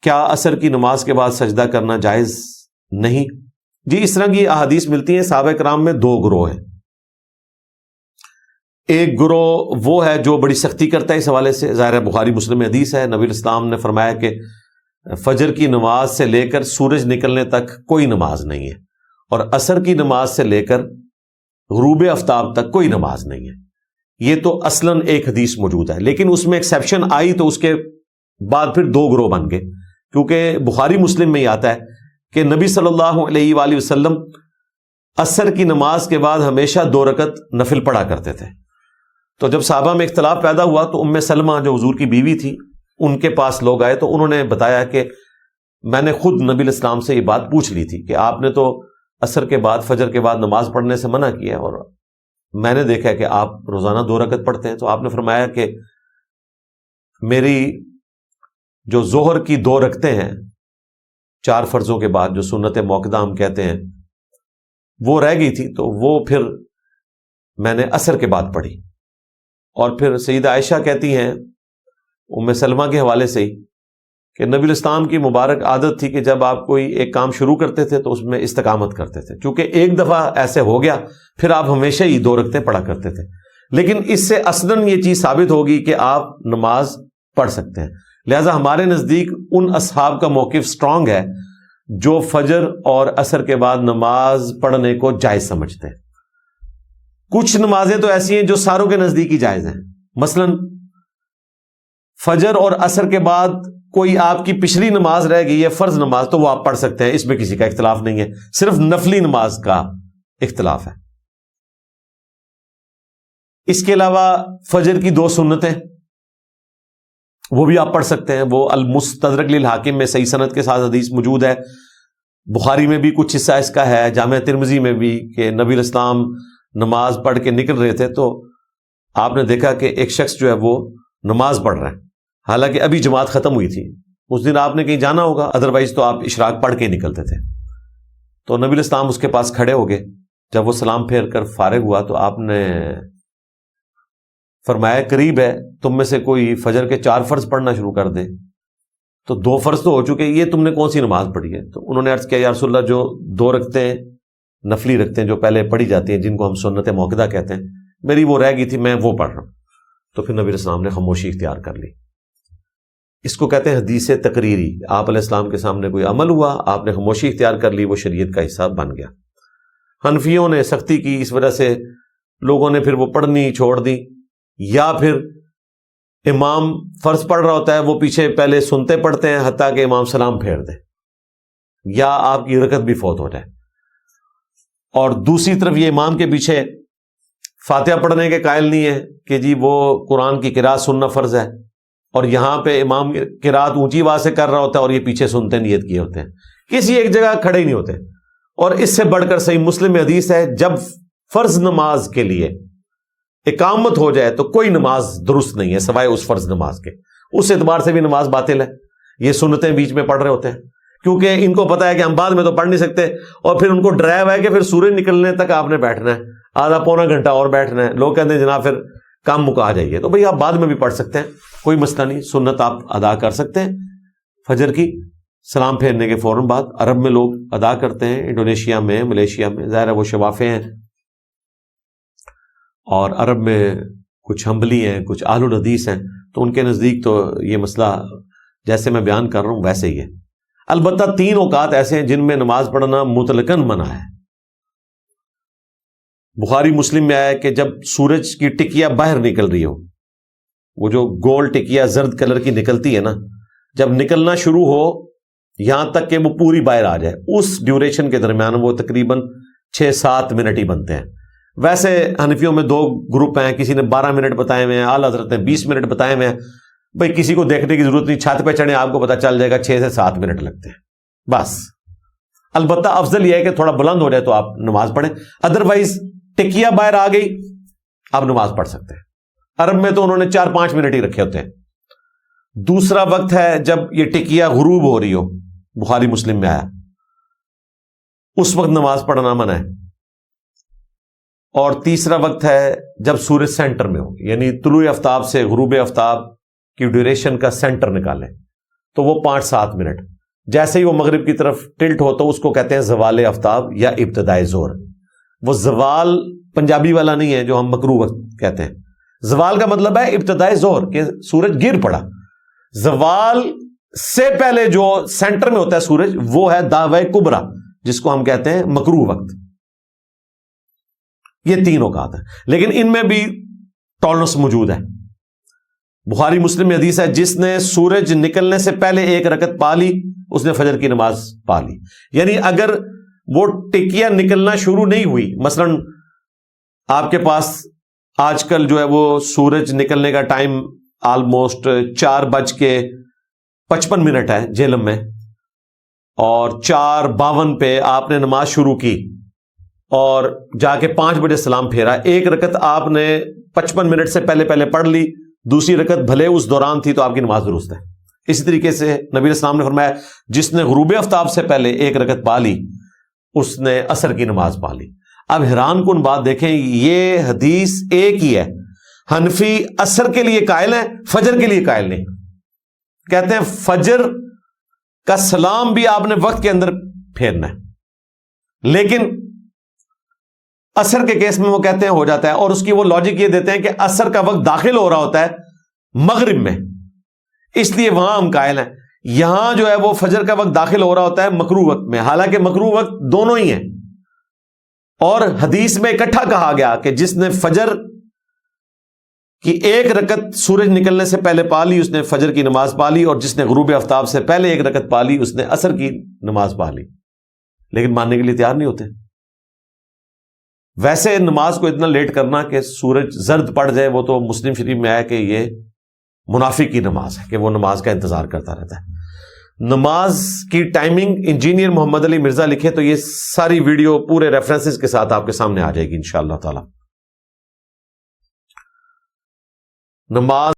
کیا عصر کی نماز کے بعد سجدہ کرنا جائز نہیں؟ جی اس طرح کی احادیث ملتی ہیں. صحابہ کرام میں دو گروہ ہیں. ایک گروہ وہ ہے جو بڑی سختی کرتا ہے اس حوالے سے. ظاہر بخاری مسلم میں حدیث ہے, نبی اسلام نے فرمایا کہ فجر کی نماز سے لے کر سورج نکلنے تک کوئی نماز نہیں ہے, اور عصر کی نماز سے لے کر غروب آفتاب تک کوئی نماز نہیں ہے. یہ تو اصلاً ایک حدیث موجود ہے, لیکن اس میں ایکسیپشن آئی تو اس کے بعد پھر دو گروہ بن گئے, کیونکہ بخاری مسلم میں ہی آتا ہے کہ نبی صلی اللہ علیہ وآلہ وسلم عصر کی نماز کے بعد ہمیشہ 2 رکعت نفل پڑھا کرتے تھے. تو جب صحابہ میں اختلاف پیدا ہوا تو ام سلمہ جو حضور کی بیوی تھی ان کے پاس لوگ آئے, تو انہوں نے بتایا کہ میں نے خود نبی الاسلام سے یہ بات پوچھ لی تھی کہ آپ نے تو عصر کے بعد فجر کے بعد نماز پڑھنے سے منع کیا, اور میں نے دیکھا کہ آپ روزانہ 2 رکعت پڑھتے ہیں. تو آپ نے فرمایا کہ میری جو ظہر کی 2 رکعتیں ہیں 4 فرضوں کے بعد, جو سنت موقدہ ہم کہتے ہیں, وہ رہ گئی تھی, تو وہ پھر میں نے عصر کے بعد پڑھی. اور پھر سیدہ عائشہ کہتی ہیں ام سلمہ کے حوالے سے ہی کہ نبی الاسلام کی مبارک عادت تھی کہ جب آپ کوئی ایک کام شروع کرتے تھے تو اس میں استقامت کرتے تھے. چونکہ ایک دفعہ ایسے ہو گیا پھر آپ ہمیشہ ہی 2 رکعتیں پڑھا کرتے تھے, لیکن اس سے اصلاً یہ چیز ثابت ہوگی کہ آپ نماز پڑھ سکتے ہیں. لہذا ہمارے نزدیک ان اصحاب کا موقف سٹرونگ ہے جو فجر اور عصر کے بعد نماز پڑھنے کو جائز سمجھتے ہیں. کچھ نمازیں تو ایسی ہیں جو ساروں کے نزدیک ہی جائز ہیں. مثلا فجر اور عصر کے بعد کوئی آپ کی پچھلی نماز رہ گئی ہے فرض نماز, تو وہ آپ پڑھ سکتے ہیں, اس میں کسی کا اختلاف نہیں ہے, صرف نفلی نماز کا اختلاف ہے. اس کے علاوہ فجر کی 2 سنتیں وہ بھی آپ پڑھ سکتے ہیں. وہ المستدرک للحاکم میں صحیح سند کے ساتھ حدیث موجود ہے. بخاری میں بھی کچھ حصہ اس کا ہے, جامع ترمذی میں بھی, کہ نبی الاسلام نماز پڑھ کے نکل رہے تھے تو آپ نے دیکھا کہ ایک شخص جو ہے وہ نماز پڑھ رہا ہے, حالانکہ ابھی جماعت ختم ہوئی تھی. اس دن آپ نے کہیں جانا ہوگا, ادروائز تو آپ اشراق پڑھ کے نکلتے تھے. تو نبی الاسلام اس کے پاس کھڑے ہو گئے. جب وہ سلام پھیر کر فارغ ہوا تو آپ نے فرمایا قریب ہے تم میں سے کوئی فجر کے 4 فرض پڑھنا شروع کر دے. تو 2 فرض تو ہو چکے, یہ تم نے کون سی نماز پڑھی ہے؟ تو انہوں نے عرض کیا یا رسول اللہ جو 2 رکعتیں نفلی رکھتے جو پہلے پڑھی جاتی ہیں جن کو ہم سنت موقدہ کہتے ہیں, میری وہ رہ گئی تھی, میں وہ پڑھ رہا ہوں. تو پھر نبی السلام نے خاموشی اختیار کر لی. اس کو کہتے ہیں حدیث تقریری. آپ علیہ السلام کے سامنے کوئی عمل ہوا, آپ نے خاموشی اختیار کر لی, وہ شریعت کا حصہ بن گیا. حنفیوں نے سختی کی, اس وجہ سے لوگوں نے پھر وہ پڑھنی چھوڑ دی, یا پھر امام فرض پڑھ رہا ہوتا ہے وہ پیچھے پہلے سنتے پڑھتے ہیں حتیٰ کہ امام سلام پھیر دے, یا آپ کی رکعت بھی فوت ہو جائے. اور دوسری طرف یہ امام کے پیچھے فاتحہ پڑھنے کے قائل نہیں ہے کہ جی وہ قرآن کی قراءت سننا فرض ہے, اور یہاں پہ امام قراءت اونچی آواز سے کر رہا ہوتا ہے اور یہ پیچھے سنتے نیت کیے ہوتے ہیں, کسی ایک جگہ کھڑے ہی نہیں ہوتے. اور اس سے بڑھ کر صحیح مسلم میں حدیث ہے جب فرض نماز کے لیے اقامت ہو جائے تو کوئی نماز درست نہیں ہے سوائے اس فرض نماز کے. اس اعتبار سے بھی نماز باطل ہے. یہ سنتیں بیچ میں پڑھ رہے ہوتے ہیں کیونکہ ان کو پتا ہے کہ ہم بعد میں تو پڑھ نہیں سکتے, اور پھر ان کو ڈرائیو ہے کہ پھر سورج نکلنے تک آپ نے بیٹھنا ہے, آدھا پونا گھنٹہ اور بیٹھنا ہے. لوگ کہتے ہیں جناب پھر کام مکا جائیے, تو بھئی آپ بعد میں بھی پڑھ سکتے ہیں, کوئی مسئلہ نہیں, سنت آپ ادا کر سکتے ہیں. فجر کی سلام پھیرنے کے فوراً بعد عرب میں لوگ ادا کرتے ہیں, انڈونیشیا میں, ملیشیا میں, ظاہر ہے وہ شفافے ہیں, اور عرب میں کچھ حنبلی ہیں, کچھ اہل الحدیث ہیں, تو ان کے نزدیک تو یہ مسئلہ جیسے میں بیان کر رہا ہوں ویسے ہی ہے. البتہ 3 اوقات ایسے ہیں جن میں نماز پڑھنا مطلقاً منع ہے. بخاری مسلم میں آیا کہ جب سورج کی ٹکیا باہر نکل رہی ہو, وہ جو گول ٹکیا زرد کلر کی نکلتی ہے نا, جب نکلنا شروع ہو یہاں تک کہ وہ پوری باہر آ جائے, اس ڈیوریشن کے درمیان وہ تقریباً 6-7 منٹ ہی بنتے ہیں. ویسے حنفیوں میں 2 گروپ ہیں, کسی نے 12 منٹ بتائے ہوئے ہیں, اعلیٰ حضرت نے 20 منٹ بتائے ہوئے ہیں. بھئی کسی کو دیکھنے کی ضرورت نہیں, چھت پہ چڑھیں آپ کو پتہ چل جائے گا 6 سے 7 منٹ لگتے ہیں بس. البتہ افضل یہ ہے کہ تھوڑا بلند ہو جائے تو آپ نماز پڑھیں, ادروائز ٹکیا باہر آ گئی آپ نماز پڑھ سکتے ہیں. عرب میں تو انہوں نے 4-5 منٹ ہی رکھے ہوتے ہیں. دوسرا وقت ہے جب یہ ٹکیا غروب ہو رہی ہو, بخاری مسلم میں آیا, اس وقت نماز پڑھنا منع ہے. اور تیسرا وقت ہے جب سورج سینٹر میں ہو, یعنی طلوع آفتاب سے غروب آفتاب کی ڈیوریشن کا سینٹر نکالیں, تو وہ 5-7 منٹ. جیسے ہی وہ مغرب کی طرف ٹلٹ ہوتا اس کو کہتے ہیں زوال آفتاب یا ابتدائے ظہر. وہ زوال پنجابی والا نہیں ہے جو ہم مکروہ وقت کہتے ہیں. زوال کا مطلب ہے ابتدائے ظہر کہ سورج گر پڑا. زوال سے پہلے جو سینٹر میں ہوتا ہے سورج وہ ہے دعوی کبرا جس کو ہم کہتے ہیں مکروہ وقت. یہ 3 اوقات ہیں لیکن ان میں بھی ٹالرنس موجود ہے. بخاری مسلم میں حدیث ہے جس نے سورج نکلنے سے پہلے 1 رکعت پا لی اس نے فجر کی نماز پا لی. یعنی اگر وہ ٹکیا نکلنا شروع نہیں ہوئی، مثلا آپ کے پاس آج کل جو ہے وہ سورج نکلنے کا ٹائم آلموسٹ 4:55 ہے جیلم میں، اور 4:52 پہ آپ نے نماز شروع کی اور جا کے 5 بجے سلام پھیرا. 1 رکعت آپ نے 55 منٹ سے پہلے پڑھ لی، دوسری رکعت بھلے اس دوران تھی تو آپ کی نماز درست ہے. اسی طریقے سے نبی علیہ السلام نے فرمایا جس نے غروب آفتاب سے پہلے 1 رکعت پا لی اس نے عصر کی نماز پا لی. اب حیران کن بات دیکھیں، یہ حدیث ایک ہی ہے. حنفی عصر کے لیے قائل ہیں، فجر کے لیے قائل نہیں. کہتے ہیں فجر کا سلام بھی آپ نے وقت کے اندر پھیرنا ہے، لیکن عصر کے کیس میں وہ کہتے ہیں ہو جاتا ہے. اور اس کی وہ لاجک یہ دیتے ہیں کہ عصر کا وقت داخل ہو رہا ہوتا ہے مغرب میں، اس لیے وہاں ہم قائل ہیں. یہاں جو ہے وہ فجر کا وقت داخل ہو رہا ہوتا ہے مکروہ وقت میں، حالانکہ مکروہ وقت دونوں ہی ہیں. اور حدیث میں اکٹھا کہا گیا کہ جس نے فجر کی 1 رکعت سورج نکلنے سے پہلے پا لی اس نے فجر کی نماز پا لی، اور جس نے غروب آفتاب سے پہلے 1 رکعت پا لی اس نے عصر کی نماز پا لی. لیکن ماننے کے لیے تیار نہیں ہوتے. ویسے نماز کو اتنا لیٹ کرنا کہ سورج زرد پڑ جائے وہ تو مسلم شریف میں آیا کہ یہ منافق کی نماز ہے کہ وہ نماز کا انتظار کرتا رہتا ہے. نماز کی ٹائمنگ انجینئر محمد علی مرزا لکھے تو یہ ساری ویڈیو پورے ریفرنسز کے ساتھ آپ کے سامنے آ جائے گی انشاءاللہ تعالی. نماز